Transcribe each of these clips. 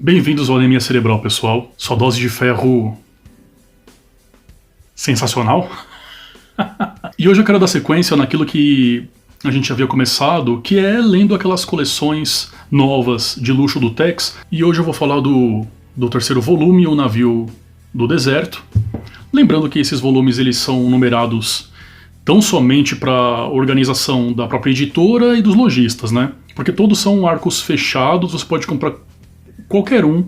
Bem-vindos ao Anemia Cerebral, pessoal. Sua dose de ferro sensacional. E hoje eu quero dar sequência naquilo que a gente havia começado, que é lendo aquelas coleções novas de luxo do Tex. E hoje eu vou falar do terceiro volume, O Navio do Deserto. Lembrando que esses volumes eles são numerados tão somente para a organização da própria editora e dos lojistas, né? Porque todos são arcos fechados, você pode comprar qualquer um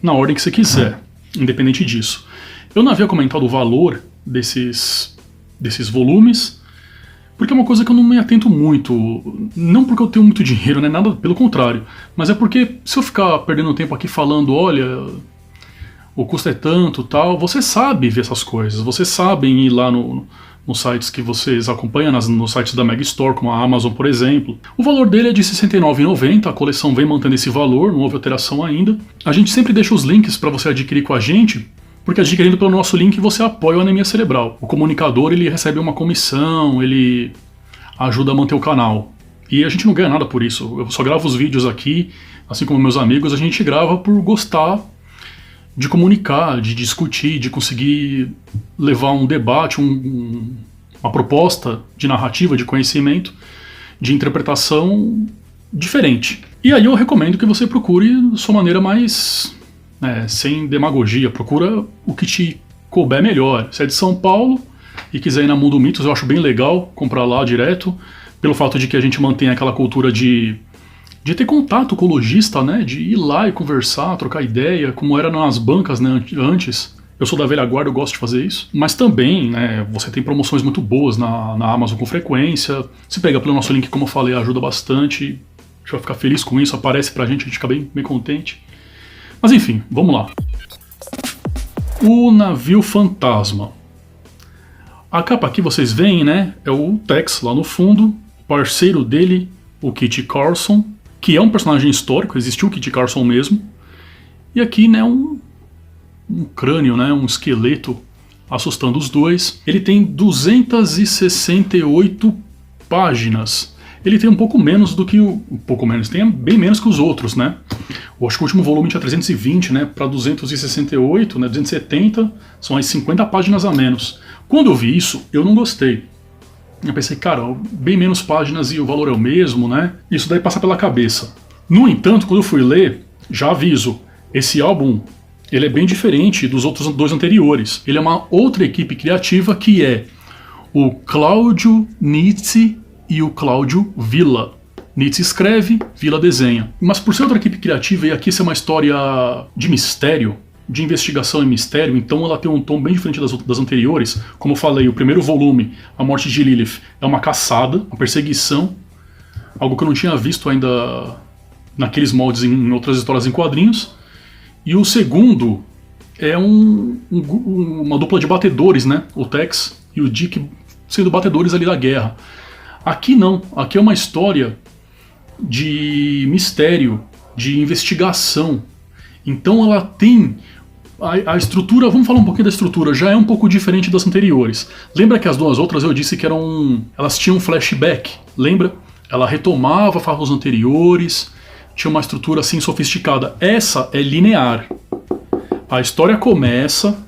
na ordem que você quiser, independente disso. Eu não havia comentado o valor desses volumes, porque é uma coisa que eu não me atento muito. Não porque eu tenho muito dinheiro, né? Nada, pelo contrário. Mas é porque se eu ficar perdendo tempo aqui falando, olha, o custo é tanto, tal, você sabe ver essas coisas, vocês sabem ir lá nos sites que vocês acompanham, nos sites da Mega Store, como a Amazon, por exemplo. O valor dele é de R$ 69,90, a coleção vem mantendo esse valor, não houve alteração ainda. A gente sempre deixa os links para você adquirir com a gente, porque adquirindo pelo nosso link você apoia o Anemia Cerebral. O comunicador ele recebe uma comissão, ele ajuda a manter o canal. E a gente não ganha nada por isso, eu só gravo os vídeos aqui, assim como meus amigos, a gente grava por gostar de comunicar, de discutir, de conseguir levar um debate, uma proposta de narrativa, de conhecimento, de interpretação diferente. E aí eu recomendo que você procure de sua maneira mais, sem demagogia, procura o que te couber melhor. Se é de São Paulo e quiser ir na Mundo Mitos, eu acho bem legal comprar lá direto, pelo fato de que a gente mantém aquela cultura de ter contato com o lojista, né, de ir lá e conversar, trocar ideia, como era nas bancas, né, antes. Eu sou da velha guarda, eu gosto de fazer isso. Mas também, né, você tem promoções muito boas na Amazon com frequência. Se pega pelo nosso link, como eu falei, ajuda bastante. A gente vai ficar feliz com isso, aparece pra gente, a gente fica bem contente. Mas enfim, vamos lá. O Navio Fantasma. A capa aqui vocês veem, né, é o Tex lá no fundo, o parceiro dele, o Kit Carson, que é um personagem histórico, existiu o Kit Carson mesmo. E aqui, né, um crânio, né, um esqueleto assustando os dois. Ele tem 268 páginas. Ele tem um pouco menos do que tem bem menos que os outros, né? Eu acho que o último volume tinha 320, né, para 268, né, 270, são as 50 páginas a menos. Quando eu vi isso, eu não gostei. Eu pensei, cara, bem menos páginas e o valor é o mesmo, né? Isso daí passa pela cabeça. No entanto, quando eu fui ler, já aviso, esse álbum ele é bem diferente dos outros dois anteriores. Ele é uma outra equipe criativa que é o Cláudio Nizzi e o Cláudio Villa. Nizzi escreve, Villa desenha. Mas por ser outra equipe criativa, e aqui ser uma história de mistério, de investigação e mistério, então ela tem um tom bem diferente das anteriores. Como eu falei, o primeiro volume, A Morte de Lilith, é uma caçada, uma perseguição, algo que eu não tinha visto ainda naqueles moldes em outras histórias em quadrinhos. E o segundo é uma dupla de batedores, né? O Tex e o Dick sendo batedores ali da guerra. Aqui não, aqui é uma história de mistério, de investigação. Então ela tem a estrutura, vamos falar um pouquinho da estrutura, já é um pouco diferente das anteriores. Lembra que as duas outras eu disse que elas tinham um flashback, lembra? Ela retomava fatos anteriores, tinha uma estrutura assim sofisticada. Essa é linear. A história começa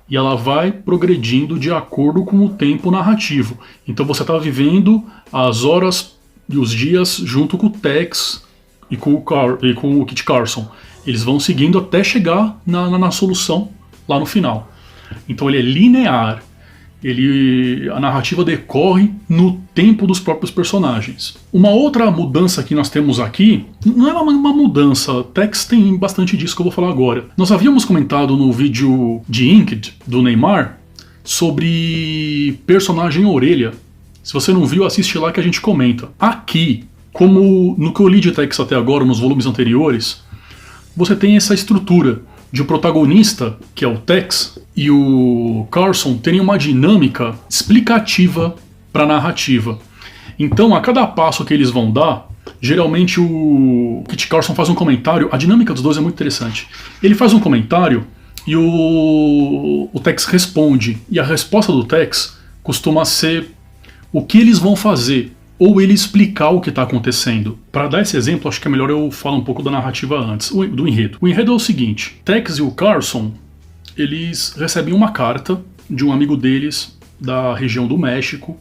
e ela vai progredindo de acordo com o tempo narrativo. Então você está vivendo as horas e os dias junto com o Tex e com o Kit Carson. Eles vão seguindo até chegar na solução lá no final. Então ele é linear. A narrativa decorre no tempo dos próprios personagens. Uma outra mudança que nós temos aqui, não é uma mudança, Tex tem bastante disso que eu vou falar agora. Nós havíamos comentado no vídeo de Inked, do Neymar, sobre personagem orelha. Se você não viu, assiste lá que a gente comenta. Aqui, como no que eu li de Tex até agora, nos volumes anteriores, você tem essa estrutura de o protagonista, que é o Tex, e o Carson terem uma dinâmica explicativa para a narrativa. Então, a cada passo que eles vão dar, geralmente o Kit Carson faz um comentário, a dinâmica dos dois é muito interessante. Ele faz um comentário e o Tex responde, e a resposta do Tex costuma ser o que eles vão fazer, ou ele explicar o que está acontecendo. Para dar esse exemplo, acho que é melhor eu falar um pouco da narrativa antes, do enredo. O enredo é o seguinte: Tex e o Carson, eles recebem uma carta de um amigo deles da região do México,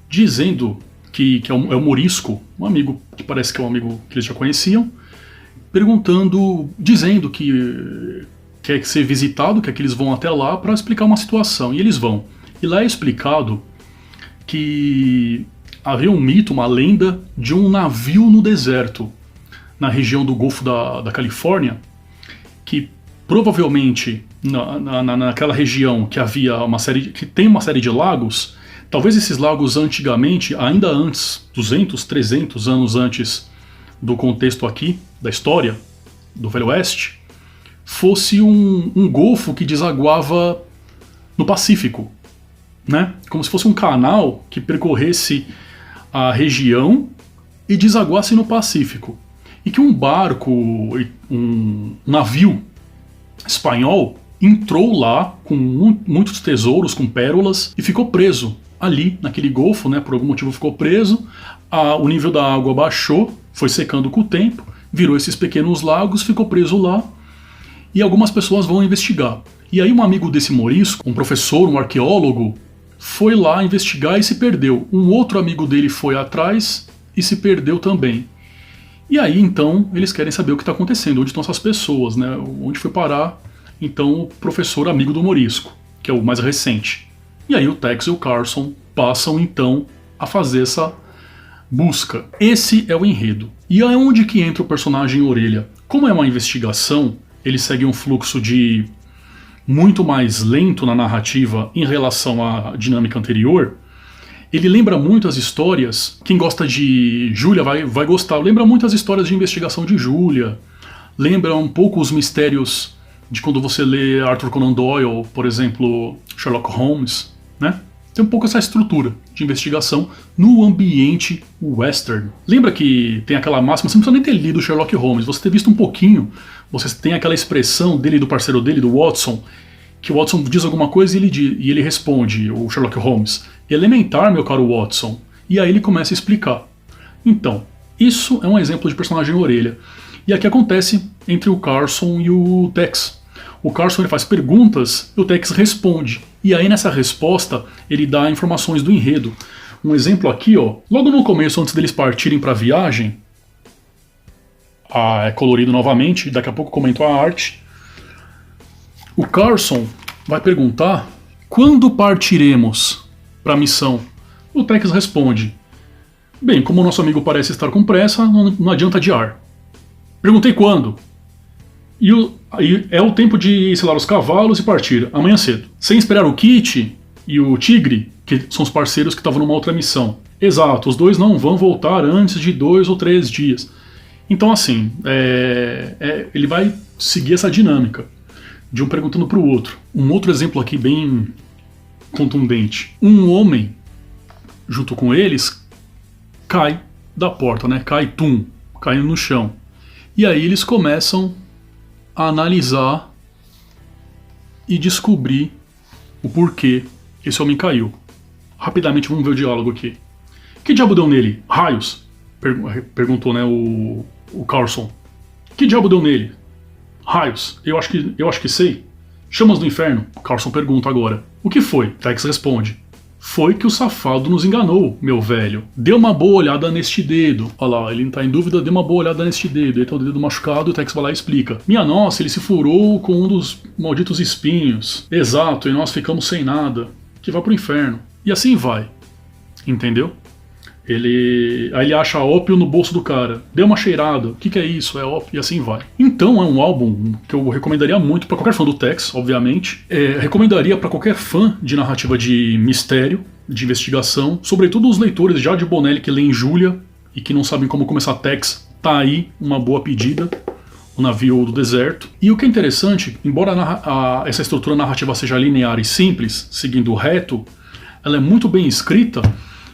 dizendo que é o Morisco, um amigo que parece que é um amigo que eles já conheciam, dizendo que quer ser visitado, que eles vão até lá para explicar uma situação. E eles vão. E lá é explicado que havia um mito, uma lenda de um navio no deserto, na região do Golfo da Califórnia, que provavelmente naquela região que tem uma série de lagos, talvez esses lagos antigamente, ainda antes, 200, 300 anos antes do contexto aqui, da história do Velho Oeste, fosse um golfo que desaguava no Pacífico, né? Como se fosse um canal que percorresse a região e desaguasse no Pacífico. E que um barco, um navio espanhol entrou lá com muitos tesouros, com pérolas, e ficou preso ali naquele golfo, né? Por algum motivo ficou preso, o nível da água baixou, foi secando com o tempo, virou esses pequenos lagos, ficou preso lá, e algumas pessoas vão investigar. E aí um amigo desse Morisco, um professor, um arqueólogo, foi lá investigar e se perdeu. Um outro amigo dele foi atrás e se perdeu também. E aí então eles querem saber o que está acontecendo, onde estão essas pessoas, né? Onde foi parar então o professor amigo do Morisco, que é o mais recente. E aí o Tex e o Carson passam então a fazer essa busca. Esse é o enredo. E é onde que entra o personagem Orelha. Como é uma investigação, ele segue um fluxo de muito mais lento na narrativa em relação à dinâmica anterior. Ele lembra muito as histórias, quem gosta de Júlia vai gostar, lembra muito as histórias de investigação de Júlia, lembra um pouco os mistérios de quando você lê Arthur Conan Doyle, por exemplo, Sherlock Holmes, né? Tem um pouco essa estrutura de investigação no ambiente western. Lembra que tem aquela máxima, você não precisa nem ter lido Sherlock Holmes, você ter visto um pouquinho, você tem aquela expressão dele, do parceiro dele, do Watson, que o Watson diz alguma coisa e ele responde, o Sherlock Holmes, elementar, meu caro Watson. E aí ele começa a explicar. Então, isso é um exemplo de personagem orelha. E aqui acontece entre o Carson e o Tex. O Carson ele faz perguntas e o Tex responde. E aí nessa resposta ele dá informações do enredo. Um exemplo aqui, ó, logo no começo, antes deles partirem para a viagem, é colorido novamente, daqui a pouco comento a arte. O Carson vai perguntar: quando partiremos para a missão? O Tex responde: bem, como o nosso amigo parece estar com pressa, não adianta adiar. Perguntei quando. Aí é o tempo de selar os cavalos e partir, amanhã cedo. Sem esperar o Kit e o Tigre, que são os parceiros que estavam numa outra missão. Exato, os dois não vão voltar antes de 2 ou 3 dias. Então assim, ele vai seguir essa dinâmica de um perguntando para o outro. Um outro exemplo aqui bem contundente. Um homem, junto com eles, cai da porta, né? Cai no chão. E aí eles começam a analisar e descobrir o porquê esse homem caiu. Rapidamente vamos ver o diálogo aqui. Que diabo deu nele? Raios? Perguntou, né, o Carson. Que diabo deu nele? Raios. Eu acho que sei. Chamas do inferno? Carson pergunta agora. O que foi? Tex responde. Foi que o safado nos enganou, meu velho. Dê uma boa olhada neste dedo. Olha lá, ele tá em dúvida, dê uma boa olhada neste dedo. Ele tá o dedo machucado, o Tex vai lá e explica. Minha nossa, ele se furou com um dos malditos espinhos. Exato, e nós ficamos sem nada. Que vai pro inferno. E assim vai. Entendeu? Aí ele acha ópio no bolso do cara. Deu uma cheirada. O que é isso? É ópio. E assim vai. Então é um álbum que eu recomendaria muito para qualquer fã do Tex, obviamente. Recomendaria para qualquer fã de narrativa de mistério, de investigação. Sobretudo os leitores já de Bonelli que leem Júlia e que não sabem como começar Tex. Tá aí uma boa pedida. O Navio do Deserto. E o que é interessante, embora essa estrutura narrativa seja linear e simples, seguindo reto, ela é muito bem escrita.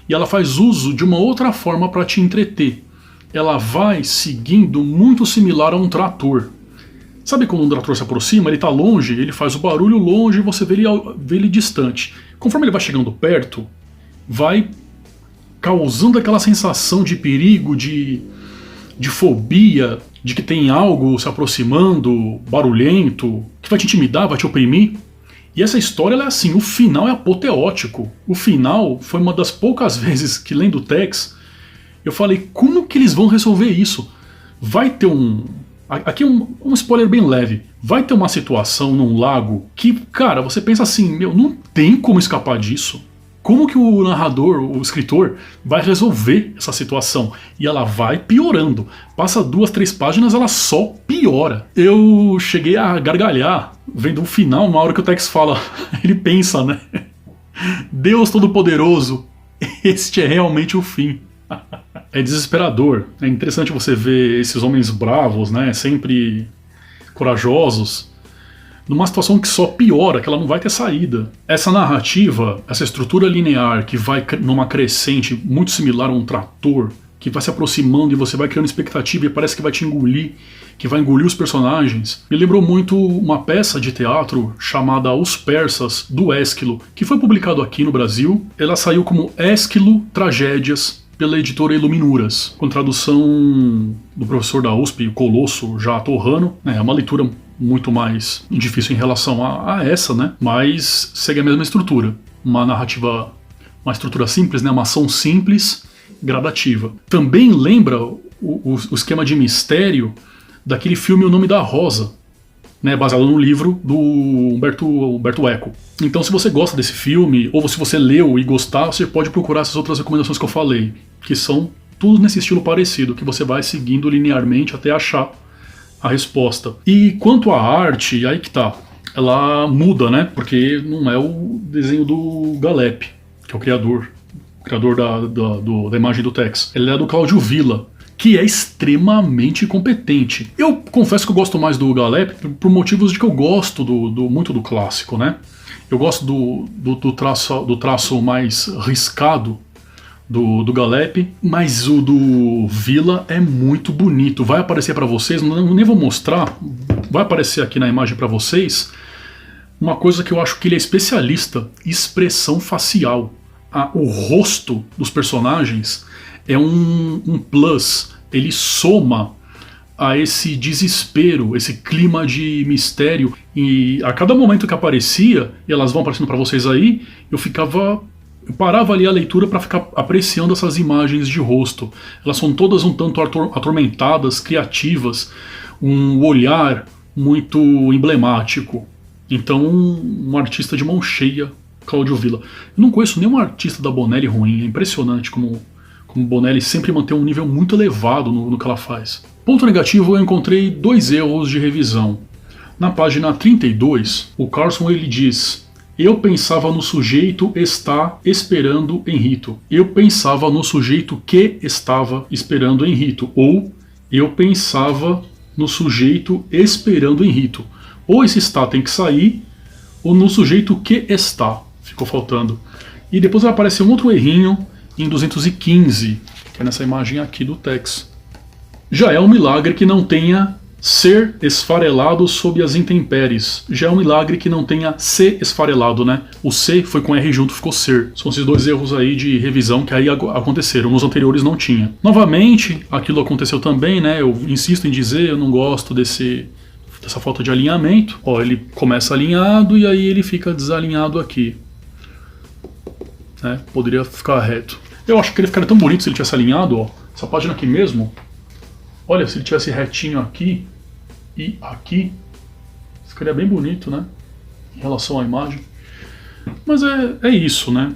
E ela faz uso de uma outra forma para te entreter. Ela vai seguindo muito similar a um trator. Sabe quando um trator se aproxima, ele está longe, ele faz o barulho longe e você vê ele distante. Conforme ele vai chegando perto, vai causando aquela sensação de perigo, de fobia, de que tem algo se aproximando, barulhento, que vai te intimidar, vai te oprimir. E essa história ela é assim, o final é apoteótico. O final foi uma das poucas vezes que, lendo o Tex, eu falei, como que eles vão resolver isso? Vai ter aqui um spoiler bem leve. Vai ter uma situação num lago que, cara, você pensa assim, meu, não tem como escapar disso. Como que o narrador, o escritor, vai resolver essa situação? E ela vai piorando. Passa 2, 3 páginas, ela só piora. Eu cheguei a gargalhar vendo o final, na hora que o Tex fala, ele pensa, né? Deus Todo-Poderoso, este é realmente o fim. É desesperador. É interessante você ver esses homens bravos, né? Sempre corajosos, numa situação que só piora, que ela não vai ter saída. Essa narrativa, essa estrutura linear que vai numa crescente muito similar a um trator, que vai se aproximando e você vai criando expectativa e parece que vai te engolir, que vai engolir os personagens, me lembrou muito uma peça de teatro chamada Os Persas, do Ésquilo, que foi publicado aqui no Brasil. Ela saiu como Ésquilo Tragédias, pela editora Iluminuras, com tradução do professor da USP, o Colosso Já Torrano. É uma leitura muito mais difícil em relação a essa, né? Mas segue a mesma estrutura. Uma narrativa, uma estrutura simples, né? Uma ação simples, gradativa. Também lembra o esquema de mistério daquele filme O Nome da Rosa, né? Baseado no livro do Umberto Eco. Então, se você gosta desse filme, ou se você leu e gostar, você pode procurar essas outras recomendações que eu falei, que são tudo nesse estilo parecido, que você vai seguindo linearmente até achar a resposta. E quanto à arte, aí que tá, ela muda, né? Porque não é o desenho do Galep, que é o criador da imagem do Tex. Ele é do Cláudio Villa, que é extremamente competente. Eu confesso que eu gosto mais do Galep por motivos de que eu gosto muito do clássico, né? Eu gosto do traço mais riscado do Galep, mas o do Villa é muito bonito. Vai aparecer para vocês, nem vou mostrar, vai aparecer aqui na imagem para vocês, uma coisa que eu acho que ele é especialista: expressão facial. O rosto dos personagens é um plus, ele soma a esse desespero, esse clima de mistério, e a cada momento que aparecia, e elas vão aparecendo para vocês aí, eu parava ali a leitura para ficar apreciando essas imagens de rosto. Elas são todas um tanto atormentadas, criativas, um olhar muito emblemático. Então, um artista de mão cheia, Cláudio Villa. Eu não conheço nenhum artista da Bonelli ruim, é impressionante como Bonelli sempre mantém um nível muito elevado no que ela faz. Ponto negativo, eu encontrei 2 erros de revisão. Na página 32, o Carlson ele diz: eu pensava no sujeito está esperando em rito. Eu pensava no sujeito que estava esperando em rito. Ou eu pensava no sujeito esperando em rito. Ou esse está tem que sair, ou no sujeito que está. Ficou faltando. E depois vai aparecer um outro errinho em 215, que é nessa imagem aqui do Tex. Já é um milagre que não tenha ser esfarelado sob as intempéries. Já é um milagre que não tenha se esfarelado, né? O C foi com R junto, ficou ser. São esses 2 erros aí de revisão que aí aconteceram. Nos anteriores não tinha. Novamente, aquilo aconteceu também, né? Eu insisto em dizer, eu não gosto dessa falta de alinhamento. Ó, ele começa alinhado e aí ele fica desalinhado aqui. Né? Poderia ficar reto. Eu acho que ele ficaria tão bonito se ele tivesse alinhado, ó. Essa página aqui mesmo. Olha, se ele tivesse retinho aqui e aqui, ficaria bem bonito, né? Em relação à imagem. Mas é isso, né?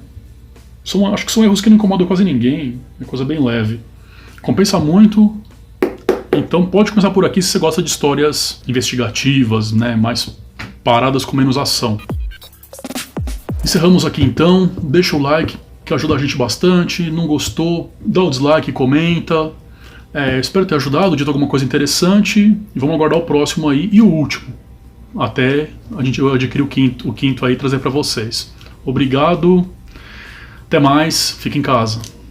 Acho que são erros que não incomodam quase ninguém. É coisa bem leve. Compensa muito. Então pode começar por aqui se você gosta de histórias investigativas, né? Mais paradas com menos ação. Encerramos aqui então. Deixa o like, que ajuda a gente bastante. Não gostou, dá o dislike, comenta. Espero ter ajudado, dito alguma coisa interessante. E vamos aguardar o próximo aí e o último. Até a gente adquirir o quinto aí e trazer para vocês. Obrigado. Até mais. Fique em casa.